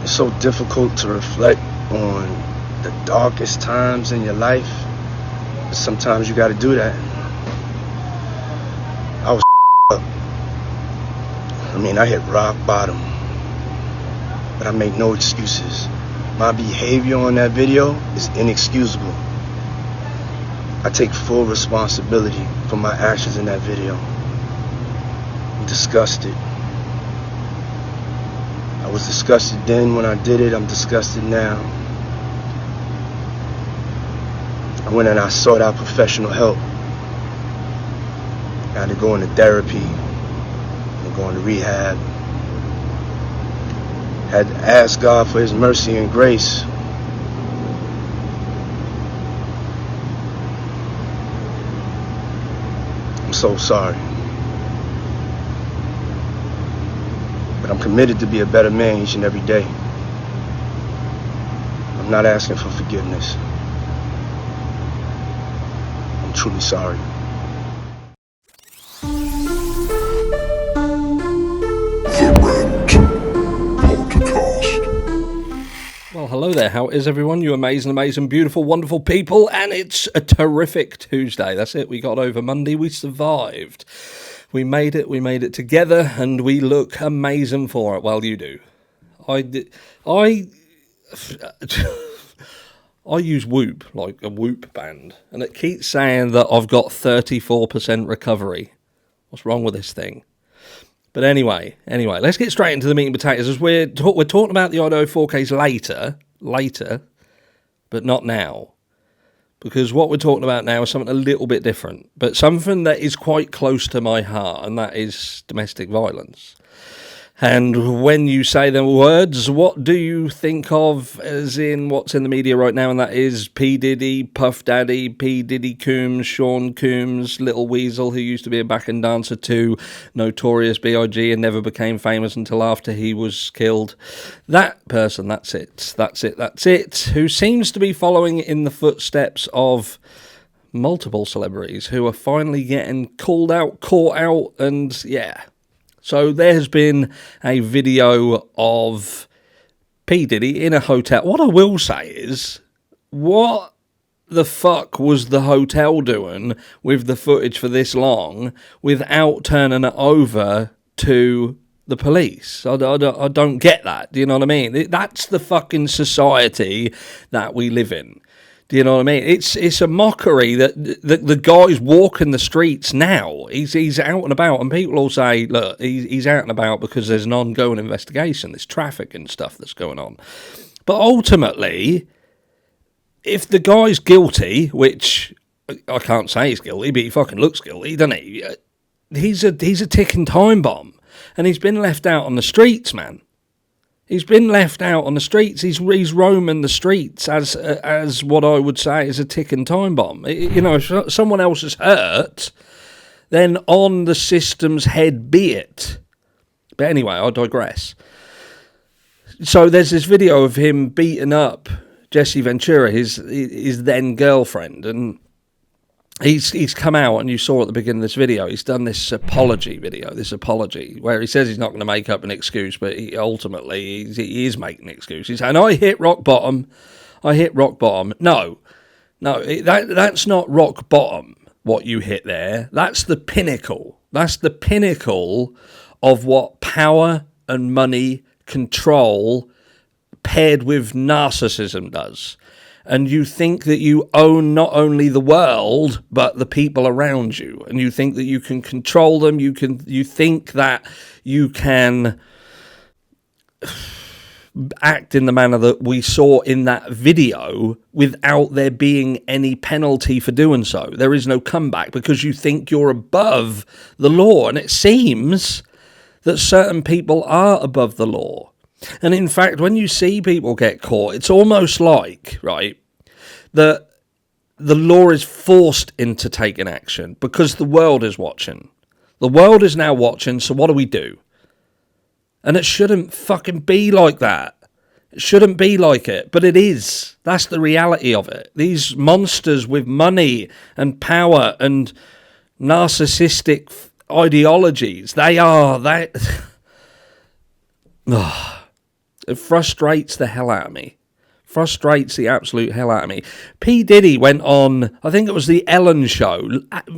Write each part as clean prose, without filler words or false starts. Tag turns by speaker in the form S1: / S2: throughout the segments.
S1: It's so difficult to reflect on the darkest times in your life, but sometimes you gotta do that. I was up. I hit rock bottom, but I make no excuses. My behavior on that video is inexcusable. I take full responsibility for my actions in that video. I'm disgusted. I was disgusted then when I did it. I'm disgusted now. I went and I sought out professional help. I had to go into therapy and go into rehab. Had to ask God for His mercy and grace. I'm so sorry. But I'm committed to be a better man each and every day. I'm not asking for forgiveness. I'm truly sorry.
S2: Well, hello there. How is everyone? You amazing, beautiful, wonderful people. And it's a terrific Tuesday. That's it. We got over Monday. We survived. We made it together, and we look amazing for it. Well, you do. I use Whoop, like a Whoop band, and it keeps saying that I've got 34% recovery. What's wrong with this thing? But anyway, let's get straight into the meat and potatoes. As we're talking about the Idaho 4Ks later, but not now. Because what we're talking about now is something a little bit different, but something that is quite close to my heart, and that is domestic violence. And when you say the words, what do you think of as in what's in the media right now? And that is P Diddy, Puff Daddy, P Diddy Coombs, Sean Coombs, Little Weasel, who used to be a backing dancer to Notorious B.I.G. and never became famous until after he was killed. That person, that's it, who seems to be following in the footsteps of multiple celebrities who are finally getting called out, caught out, and yeah. So there has been a video of P. Diddy in a hotel. What I will say is, what the fuck was the hotel doing with the footage for this long without turning it over to the police? I don't get that. Do you know what I mean? That's the fucking society that we live in. Do you know what I mean? It's a mockery that the guy's walking the streets now. He's out and about, and people all say, look, he's out and about because there's an ongoing investigation, this traffic and stuff that's going on. But ultimately, if the guy's guilty, which I can't say he's guilty, but he fucking looks guilty, doesn't he? He's a ticking time bomb, and he's been left out on the streets, man. He's been left out on the streets. He's roaming the streets as what I would say is a ticking time bomb. You know, if someone else is hurt, then on the system's head be it. But anyway, I digress. So there's this video of him beating up Jesse Ventura, his then girlfriend, and he's come out, and you saw at the beginning of this video, he's done this apology, where he says he's not going to make up an excuse, but he is making an excuse. He's saying, I hit rock bottom. No, that's not rock bottom, what you hit there. That's the pinnacle. That's the pinnacle of what power and money, control, paired with narcissism does. And you think that you own not only the world, but the people around you. And you think that you can control them. You think that you can act in the manner that we saw in that video without there being any penalty for doing so. There is no comeback because you think you're above the law. And it seems that certain people are above the law. And in fact, when you see people get caught, it's almost like, right, that the law is forced into taking action because the world is watching. The world is now watching, so what do? And it shouldn't fucking be like that. It shouldn't be like it, but it is. That's the reality of it. These monsters with money and power and narcissistic ideologies, they are that. It frustrates the hell out of me. Frustrates the absolute hell out of me. P Diddy went on, I think it was the Ellen show,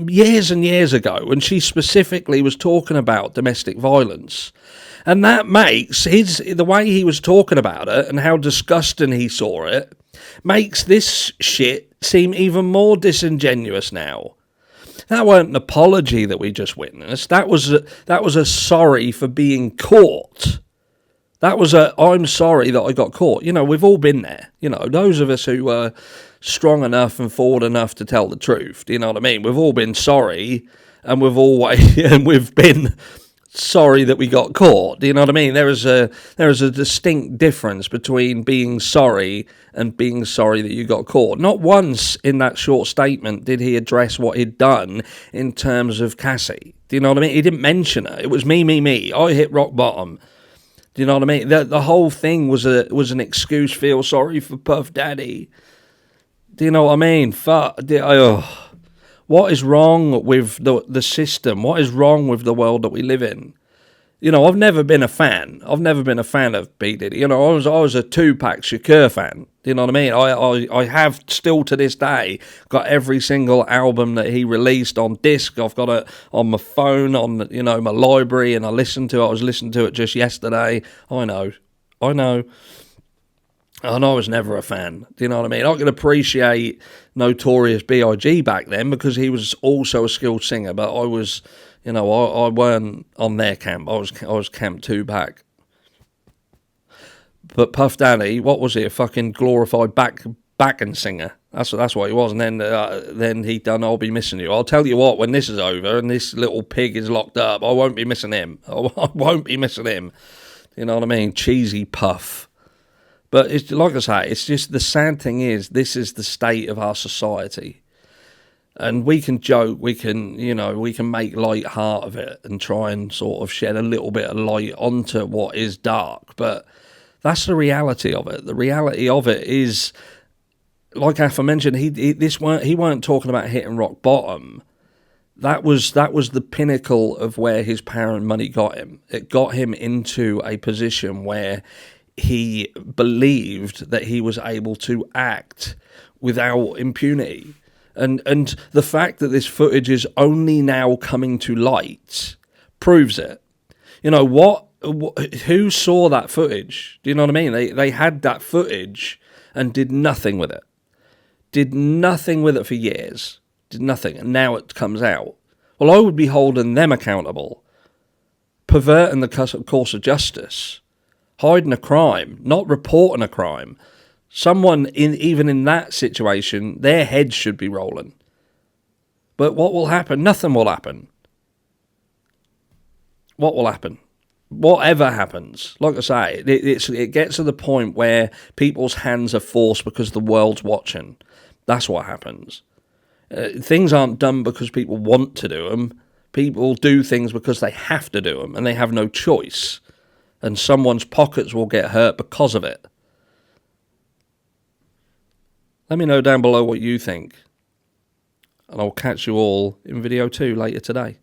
S2: years and years ago, and she specifically was talking about domestic violence. And that makes the way he was talking about it and how disgusting he saw it, makes this shit seem even more disingenuous now. That weren't an apology that we just witnessed. That was a sorry for being caught. That was I'm sorry that I got caught. You know, we've all been there. You know, those of us who were strong enough and forward enough to tell the truth. Do you know what I mean? We've all been sorry, and we've been sorry that we got caught. Do you know what I mean? There is a distinct difference between being sorry and being sorry that you got caught. Not once in that short statement did he address what he'd done in terms of Cassie. Do you know what I mean? He didn't mention her. It was me. I hit rock bottom. Do you know what I mean? The whole thing was an excuse. Feel sorry for Puff Daddy. Do you know what I mean? What is wrong with the system? What is wrong with the world that we live in? You know, I've never been a fan. I've never been a fan of P Diddy. You know, I was a Tupac Shakur fan. Do you know what I mean? I have still to this day got every single album that he released on disc. I've got it on my phone, on my library, and I was listening to it just yesterday. I know. And I was never a fan. Do you know what I mean? I could appreciate Notorious B.I.G. back then because he was also a skilled singer, but I was, I weren't on their camp. I was camp Tupac. But Puff Daddy, what was he? A fucking glorified backing singer. That's what he was. And then he done I'll Be Missing You. I'll tell you what, when this is over and this little pig is locked up, I won't be missing him. I won't be missing him. You know what I mean? Cheesy Puff. But it's like I say, it's just the sad thing is this is the state of our society. And we can joke, we can make light heart of it and try and sort of shed a little bit of light onto what is dark. But that's the reality of it. The reality of it is, like I mentioned, he weren't talking about hitting rock bottom. That was the pinnacle of where his power and money got him. It got him into a position where he believed that he was able to act without impunity. And the fact that this footage is only now coming to light proves it. You know, who saw that footage? Do you know what I mean? They had that footage and did nothing with it. Did nothing with it for years. Did nothing. And now it comes out. Well, I would be holding them accountable. Perverting the course of justice. Hiding a crime, not reporting a crime. Someone even in that situation, their heads should be rolling. But what will happen? Nothing will happen. What will happen? Whatever happens, like I say, it gets to the point where people's hands are forced because the world's watching. That's what happens. Things aren't done because people want to do them. People do things because they have to do them, and they have no choice. And someone's pockets will get hurt because of it. Let me know down below what you think. And I'll catch you all in video 2 later today.